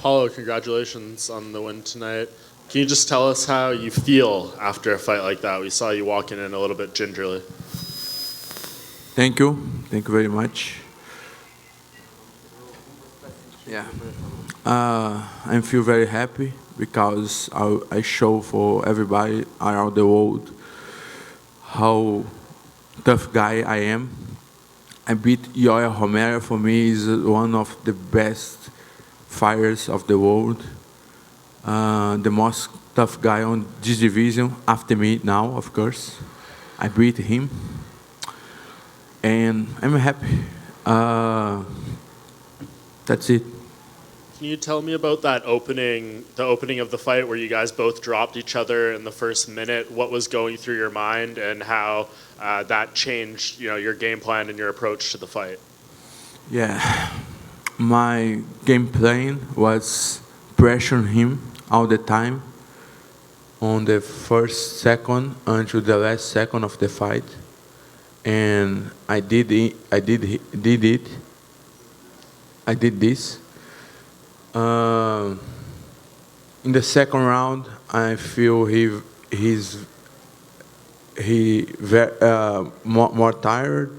Paulo, congratulations on the win tonight. Can you just tell us how you feel after a fight like that? We saw you walking in a little bit gingerly. Thank you. Thank you very much. Yeah. I feel very happy because I show for everybody around the world how tough guy I am. I beat Yoel Romero. For me, is one of the best fighters of the world. The most tough guy on this division after me now, of course. I beat him, and I'm happy. That's it. Can you tell me about that opening, the opening of the fight where you guys both dropped each other in the first minute? What was going through your mind and how that changed, your game plan and your approach to the fight? Yeah, my game plan was pressuring him all the time on the first second until the last second of the fight, and I did it. I did this. In the second round, I feel he's more tired,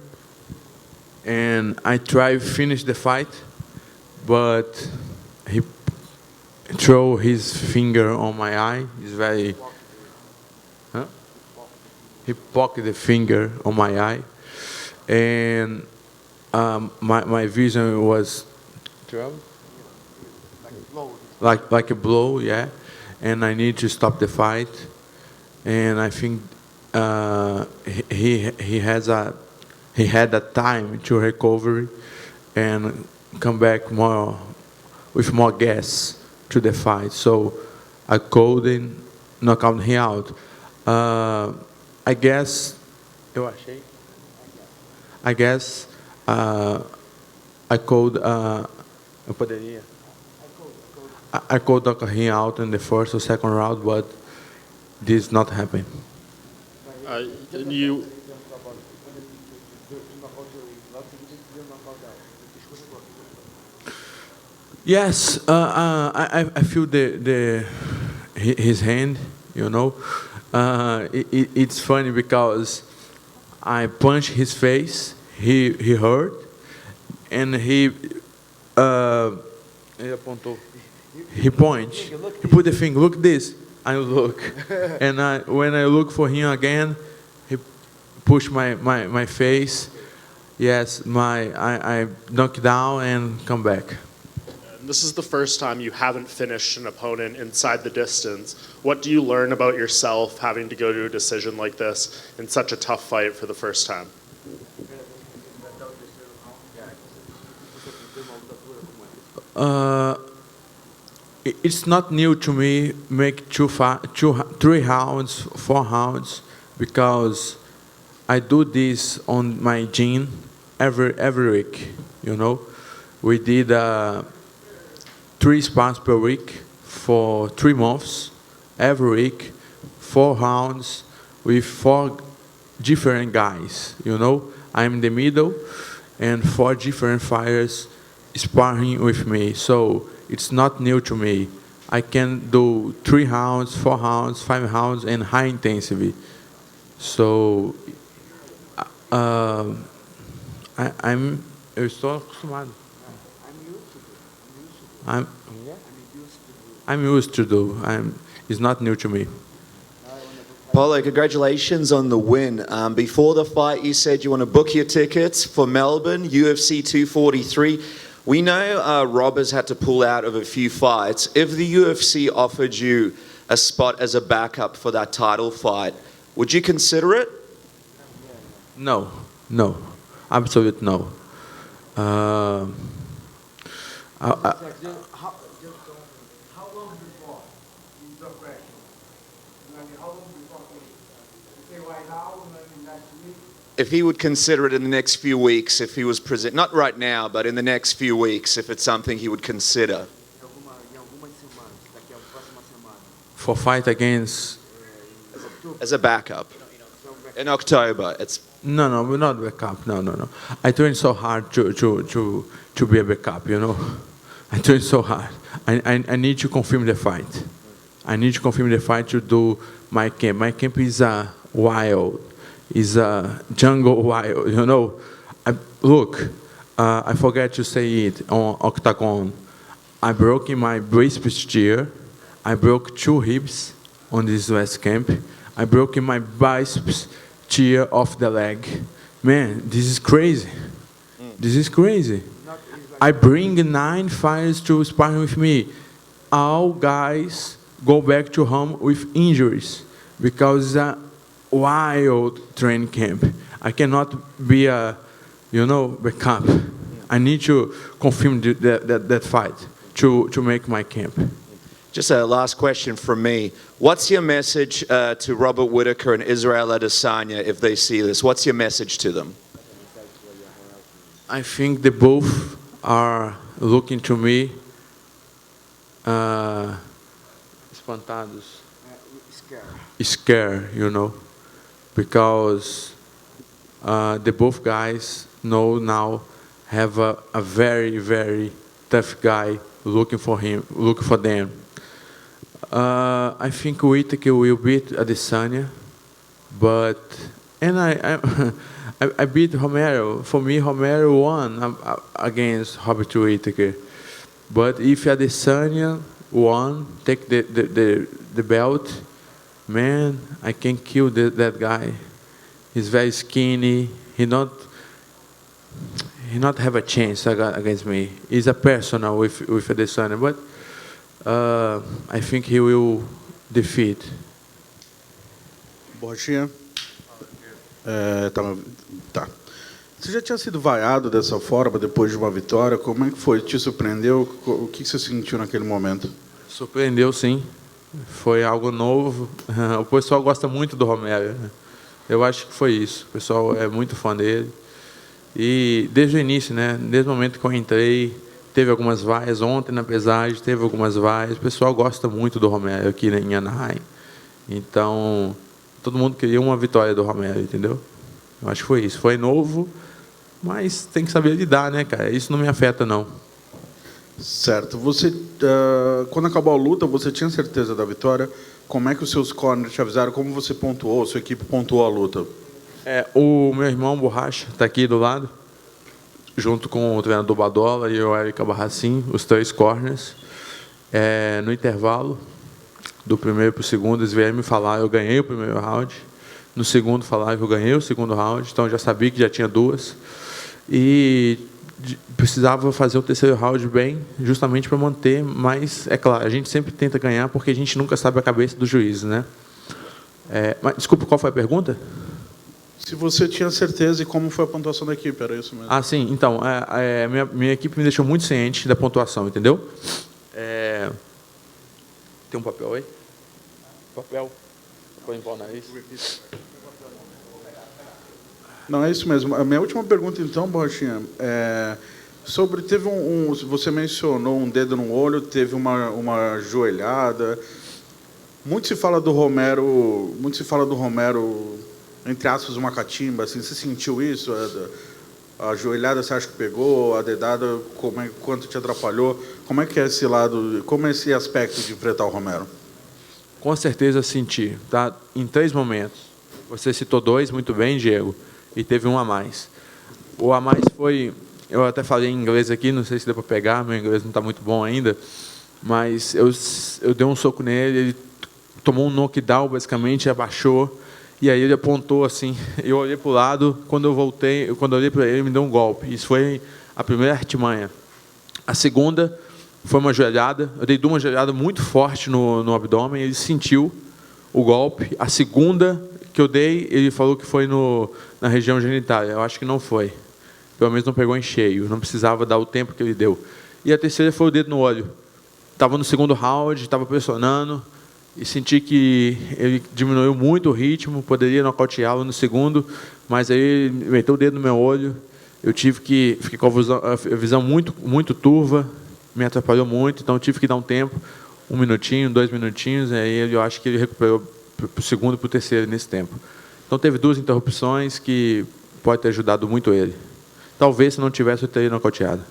and I try to finish the fight, but he throw his finger on my eye. He's very. Huh? He poked the finger on my eye, and my vision was like a blow, yeah. And I need to stop the fight, and I think he had a time to recover and come back with more gas to the fight. So I called and knocked him out. I guess I called. Eu poderia. I could knock him out in the first or second round, but this not happen. You. Yes, I feel his hand. It's funny because I punch his face. He hurt, and he apontou. He points. He put the finger. Look this. I look, and when I look for him again, he pushed my face. Yes, I knock down and come back. This is the first time you haven't finished an opponent inside the distance. What do you learn about yourself having to go to a decision like this in such a tough fight for the first time? It's not new to me make 3 rounds, 4 rounds, because I do this on my gym every week. We did 3 spars per week for 3 months, every week, 4 rounds with 4 different guys. I'm in the middle, and 4 different fighters sparring with me. So it's not new to me. I can do 3 rounds, 4 rounds, 5 rounds, and high intensity. So eu estou acostumado. I'm used to do. It's not new to me. Paulo, congratulations on the win. Before the fight, you said you want to book your tickets for Melbourne, UFC 243. We know Rob has had to pull out of a few fights. If the UFC offered you a spot as a backup for that title fight, would you consider it? No, absolutely no. How long before is the question? How long before? You say right now, maybe next week. if he would consider it in the next few weeks, if he was present, not right now, but in the next few weeks, if it's something he would consider. For fight against... As a backup. In October, it's... No, we're not backup. No. I train so hard to be a backup, you know. I train so hard. I need to confirm the fight. I need to confirm the fight to do my camp. My camp is wild. Is a jungle wild, you know. I forgot to say it on Octagon. I broke in my bicep tier. I broke 2 ribs on this last camp. I broke in my biceps tier of the leg. Man, this is crazy. This is crazy. I bring 9 fighters to sparring with me. All guys go back to home with injuries because it's a wild training camp. I cannot be a, backup. I need to confirm that fight to make my camp. Just a last question from me. What's your message to Robert Whittaker and Israel Adesanya if they see this? What's your message to them? I think they both are looking to me espantados, scared, because the both guys know now have a very, very tough guy looking for them. I think Whittaker will beat Adesanya, and I beat Romero. For me, Romero won against Robert Whittaker. But if Adesanya won, take the belt, man, I can kill that guy. He's very skinny. He not have a chance against me. He's a personal with Adesanya, but I think he will defeat. Borginha. Tá. Você já tinha sido vaiado dessa forma depois de uma vitória? Como é que foi? Te surpreendeu? O que você sentiu naquele momento? Surpreendeu, sim. Foi algo novo. O pessoal gosta muito do Romero. Eu acho que foi isso. O pessoal é muito fã dele. E desde o início, né? Desde o momento que eu entrei, teve algumas vaias. Ontem, na pesagem, teve algumas vaias. O pessoal gosta muito do Romero aqui em Anaheim. Então, todo mundo queria uma vitória do Romero, entendeu? Eu acho que foi isso. Foi novo, mas tem que saber lidar, né, cara? Isso não me afeta, não. Certo. Você, quando acabou a luta, você tinha certeza da vitória? Como é que os seus corners te avisaram? Como você pontuou? Sua equipe pontuou a luta? O meu irmão Borracha está aqui do lado, junto com o treinador Badola e o Eric Barracin, os 3 corners. No intervalo do primeiro para o segundo, eles vieram me falar, eu ganhei o primeiro round. No segundo, falaram que eu ganhei o segundo round, então eu já sabia que já tinha 2. E precisava fazer o terceiro round bem, justamente para manter, mas, é claro, a gente sempre tenta ganhar, porque a gente nunca sabe a cabeça do juiz, né? Mas, desculpa, qual foi a pergunta? Se você tinha certeza e como foi a pontuação da equipe, era isso mesmo? Sim, então, minha equipe me deixou muito ciente da pontuação, entendeu? Tem um papel aí? Papel. Põe em pau nariz. Não, é isso mesmo. A minha última pergunta, então, Borrachinha, teve você mencionou um dedo no olho, teve uma joelhada. Muito se fala do Romero, entre aspas, uma catimba. Assim, você sentiu isso? A joelhada você acha que pegou? A dedada, quanto te atrapalhou? Como é que é esse lado? Como é esse aspecto de enfrentar o Romero? Com certeza senti, tá? Em 3 momentos. Você citou 2, muito bem, Diego, e teve um a mais. O a mais foi, eu até falei em inglês aqui, não sei se deu para pegar, meu inglês não está muito bom ainda, mas eu dei um soco nele, ele tomou um knockdown, basicamente, abaixou, e aí ele apontou assim, eu olhei para o lado, quando eu olhei para ele me deu um golpe. Isso foi a primeira artimanha. A segunda foi uma joelhada, eu dei uma joelhada muito forte no abdômen, ele sentiu o golpe. A segunda que eu dei, ele falou que foi na região genital, eu acho que não foi. Pelo menos não pegou em cheio, não precisava dar o tempo que ele deu. E a terceira foi o dedo no olho. Estava no segundo round, estava pressionando, e senti que ele diminuiu muito o ritmo, poderia nocauteá-lo no segundo, mas aí ele meteu o dedo no meu olho, eu tive que fiquei com a visão muito turva, me atrapalhou muito, então eu tive que dar um tempo, 1 minutinho, 2 minutinhos, e aí eu acho que ele recuperou para o segundo e para o terceiro nesse tempo. Então teve 2 interrupções que pode ter ajudado muito ele. Talvez se não tivesse eu teria nocauteado.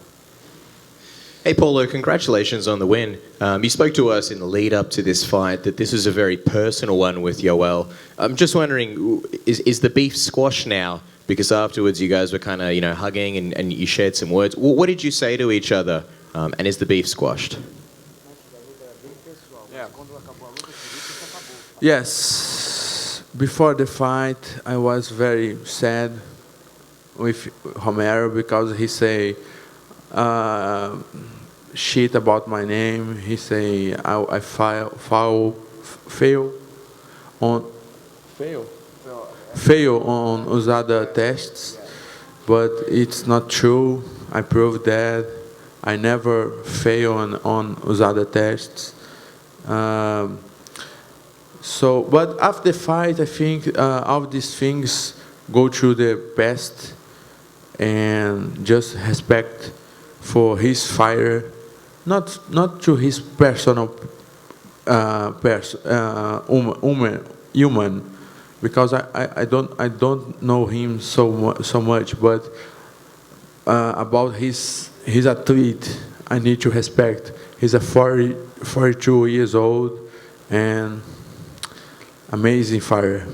Hey, Paulo, congratulations on the win. You spoke to us in the lead up to this fight that this was a very personal one with Yoel. I'm just wondering, is the beef squashed now? Because afterwards you guys were kind of, hugging and you shared some words. What did you say to each other? And is the beef squashed? Yes. Before the fight, I was very sad with Romero because he say shit about my name. He say I fail on usada tests, but it's not true. I proved that I never fail on usada tests. But after the fight, I think all these things go through the past, and just respect for his fighter, not to his personal human, because I don't know him so much, but about his athlete, I need to respect. He's a 42 years old and amazing fighter.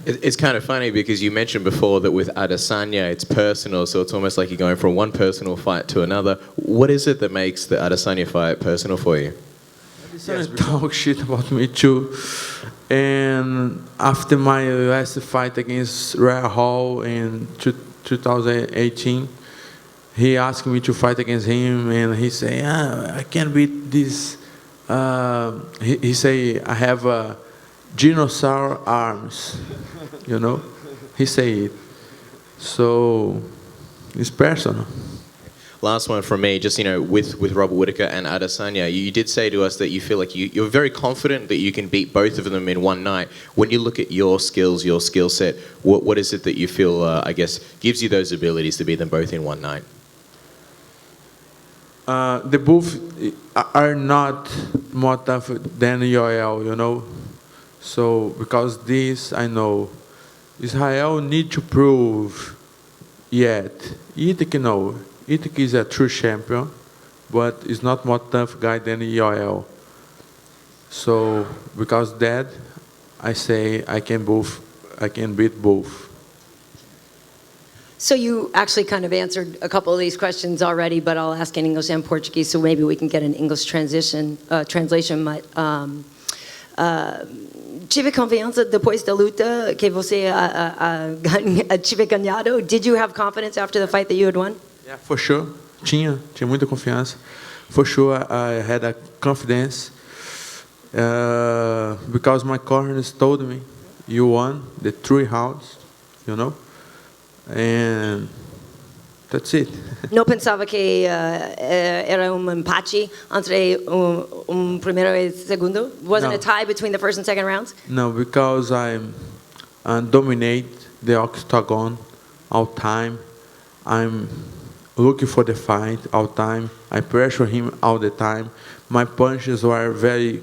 It's kind of funny because you mentioned before that with Adesanya it's personal, so it's almost like you're going from one personal fight to another. What is it that makes the Adesanya fight personal for you? Yes, talk shit about me too. And after my last fight against Rhea Hall in 2018, he asked me to fight against him, and he said, I can't beat this. He say, I have dinosaur arms, He say it. So it's personal. Last one from me, just with Robert Whittaker and Adesanya, you did say to us that you feel like you're very confident that you can beat both of them in one night. When you look at your skills, your skill set, what is it that you feel, gives you those abilities to beat them both in one night? The both are not more tough than Yoel, So because this I know, Israel need to prove yet. Itik no. Itik is a true champion, but is not more tough guy than Yoel. So because that, I say I can beat both. So you actually kind of answered a couple of these questions already, but I'll ask in English and Portuguese, so maybe we can get an English translation. Tive confiança depois da luta que você tive ganhado. Did you have confidence after the fight that you had won? Yeah, for sure. Tinha muita confiança. For sure, I had a confidence because my corners told me, you won the 3 rounds, and that's it. Não pensava que era empate entre primeiro e segundo? Wasn't No. a tie between the first and second rounds? No, because I dominate the octagon all time. I'm looking for the fight all time. I pressure him all the time. My punches were very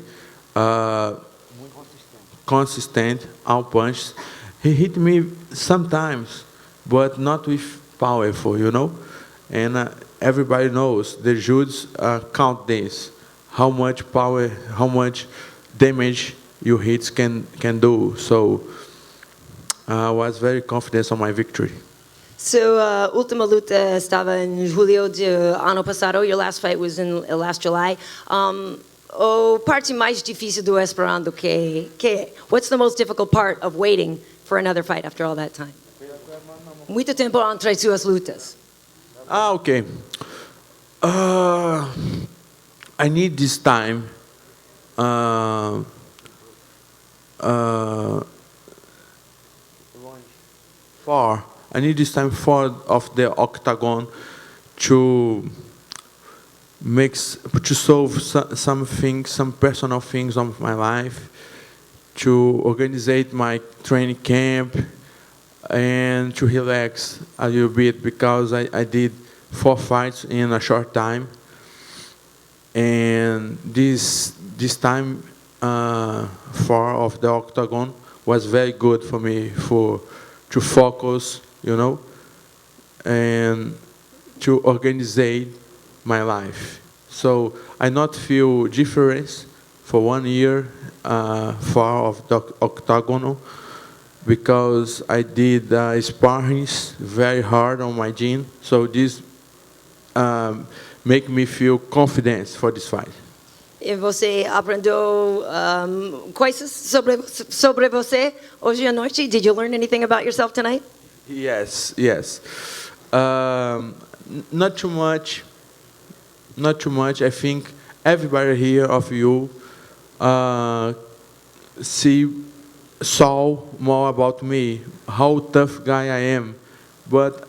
consistent, all punches. He hit me sometimes, but not with powerful, And everybody knows the judges count this, how much power, how much damage your hits can do. So I was very confident on my victory. So, última luta estava em julho de ano passado. Your last fight was in last July. O parte mais difícil do esperando what's the most difficult part of waiting for another fight after all that time? Muito tempo entre suas lutas. Okay. I need this time. I need this time for of the octagon to to solve some things, some personal things of my life, to organize my training camp, and to relax a little bit because I did 4 fights in a short time, and this time 4 of the octagon was very good for me to focus, and to organize my life. So I not feel difference for 1 year far of the octagonal because I did sparrings very hard on my gym. So this make me feel confident for this fight. E você aprendeu coisas sobre você hoje à noite? Did you learn anything about yourself tonight? Yes. Not too much. I think everybody here of you saw more about me, how tough guy I am. But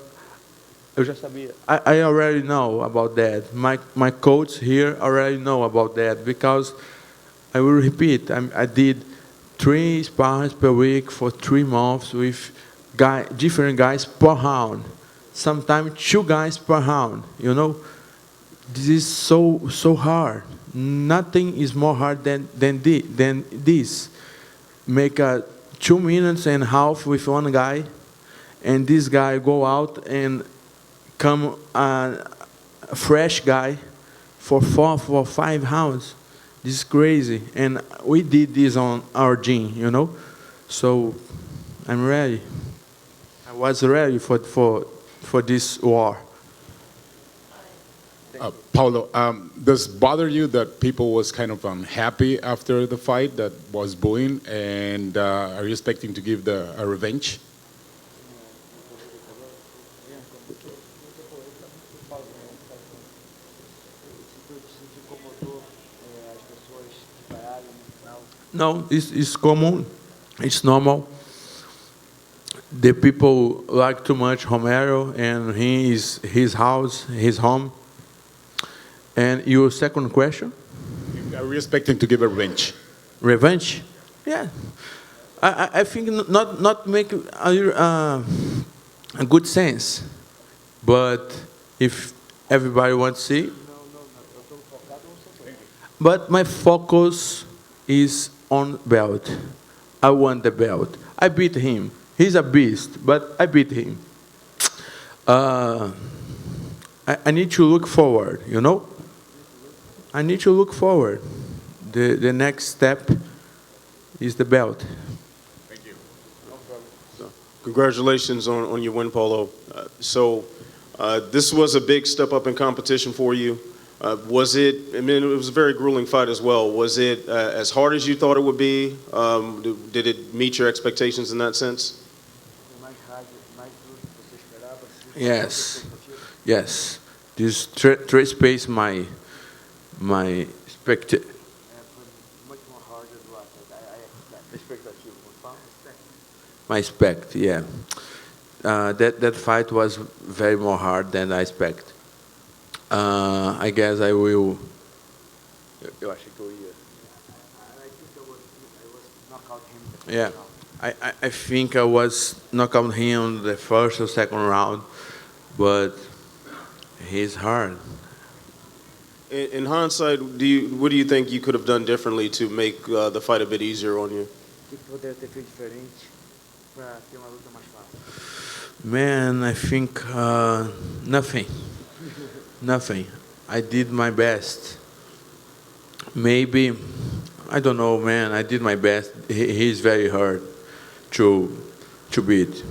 eu já sabia. I already know about that. My coach here already know about that because I will repeat. I did 3 sparrings per week for 3 months with different guys per round. Sometimes 2 guys per round. This is so hard. Nothing is more hard than this. Make a 2 minutes and a half with one guy, and this guy go out and come a fresh guy for 4 or 5 rounds. This is crazy, and we did this on our gym, So I'm ready. I was ready for this war. Paulo, does it bother you that people was kind of unhappy after the fight, that was booing, and are you expecting to give a revenge? No, it's common. It's normal. The people like too much Romero and his house, his home. And your second question? Are we expecting to give a revenge? Revenge? Yeah. I think not make a good sense. But if everybody wants to see. But my focus is on belt. I want the belt. I beat him. He's a beast, but I beat him. I need to look forward, I need to look forward. The next step is the belt. Thank you. Congratulations on your win, Paulo. This was a big step up in competition for you. It was a very grueling fight as well. Was it as hard as you thought it would be? Did it meet your expectations in that sense? Yes. This trace space my expected. My expect, yeah. That fight was very more hard than I expect. I guess I will. Eu achei que eu ia. Yeah, I think I was knockout him in the first or second round, but he's hard. In hindsight, what do you think you could have done differently to make the fight a bit easier on you? Man, I think nothing. I did my best. Maybe, I don't know, man. I did my best. He's very hard to beat.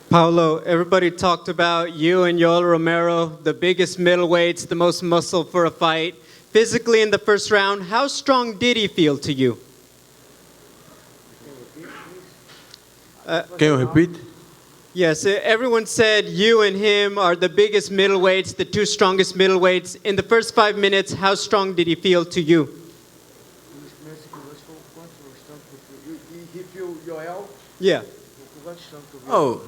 Paulo, everybody talked about you and Yoel Romero, the biggest middleweights, the most muscle for a fight. Physically in the first round, how strong did he feel to you? Can you repeat? Yes, everyone said you and him are the biggest middleweights, the 2 strongest middleweights. In the first 5 minutes, how strong did he feel to you? Oh,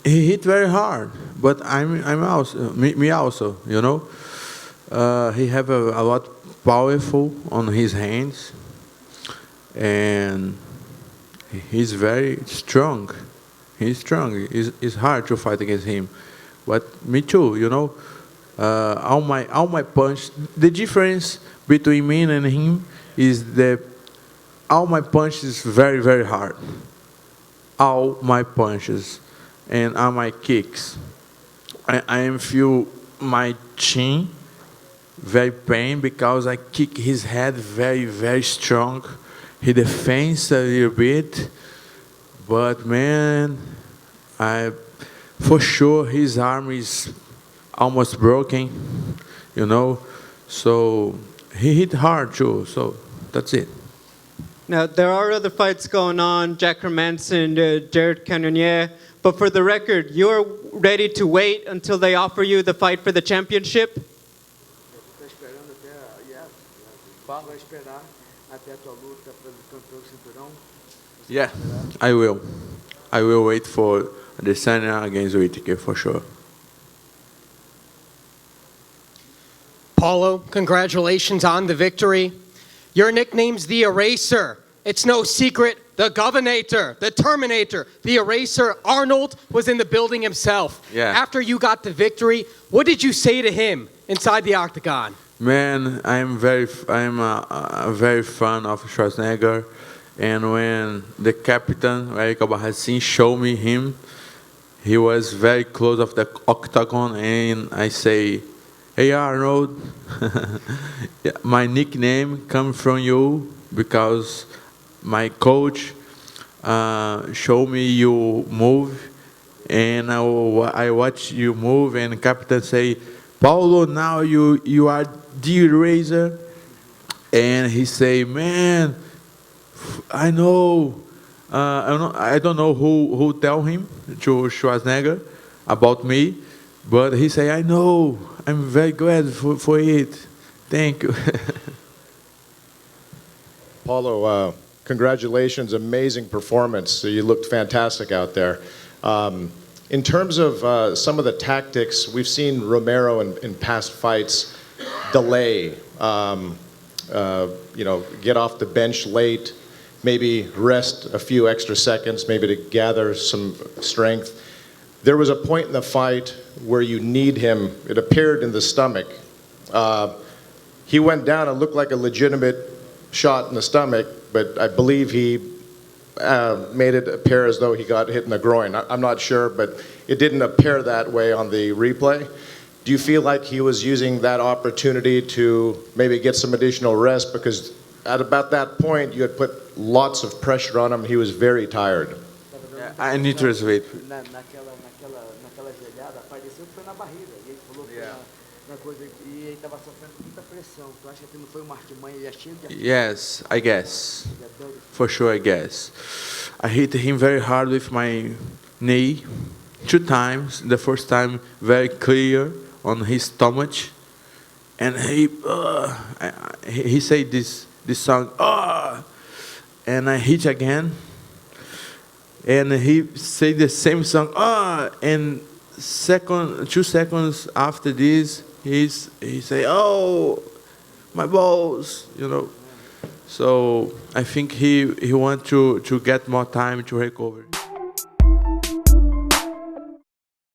he hit very hard, but I'm also me also, you know. He have a lot powerful on his hands, and he's very strong. He's strong. It's hard to fight against him, but me too, you know. All my punch. The difference between me and him is that all my punches very very hard. All my punches and all my kicks. I am feel my chin very pain because I kick his head very very strong. He defends a little bit, but man, I for sure his arm is almost broken, you know. So he hit hard too. So that's it. Now, there are other fights going on, Jack Hermanson, Jared Cannonier, but for the record, you're ready to wait until they offer you the fight for the championship? Está esperando até vai esperar até a tua luta pelo cinturão. Yeah, I will. I will wait for Adesanya against Whittaker for sure. Paulo, congratulations on the victory. Your nickname's the Eraser. It's no secret. The Governator, the Terminator, the Eraser. Arnold was in the building himself. Yeah. After you got the victory, what did you say to him inside the octagon? Man, I'm a very fan of Schwarzenegger, and when the captain Eric Albarracin showed me him, he was very close of the octagon, and I say, "Hey Arnold, yeah, my nickname comes from you because my coach showed me you move, and I watch you move, and captain say, Paulo, now you are the Eraser," and he say, "Man, I know." I don't know who tell him to Schwarzenegger about me, but he say, "I know. I'm very glad for it. Thank you." Paulo, congratulations, amazing performance. You looked fantastic out there. In terms of some of the tactics, we've seen Romero in past fights delay, get off the bench late, maybe rest a few extra seconds, maybe to gather some strength. There was a point in the fight where you need him. It appeared in the stomach. He went down and looked like a legitimate shot in the stomach, but I believe he made it appear as though he got hit in the groin. I'm not sure, but it didn't appear that way on the replay. Do you feel like he was using that opportunity to maybe get some additional rest? Because at about that point, you had put lots of pressure on him. He was very tired. I need to translate. Naquela joelhada, pareceu que foi na barriga. E ele falou que na coisa. E ele estava sofrendo muita pressão. Tu acha que não foi uma artimanha? Ele é cheio de Yes, I guess. For sure, I guess. I hit him very hard with my knee 2 times. The first time very clear on his stomach, and he said this song, and I hit again, and he said the same song, and 2 seconds after this, he say, "Oh, my balls," you know. So I think he want to get more time to recover.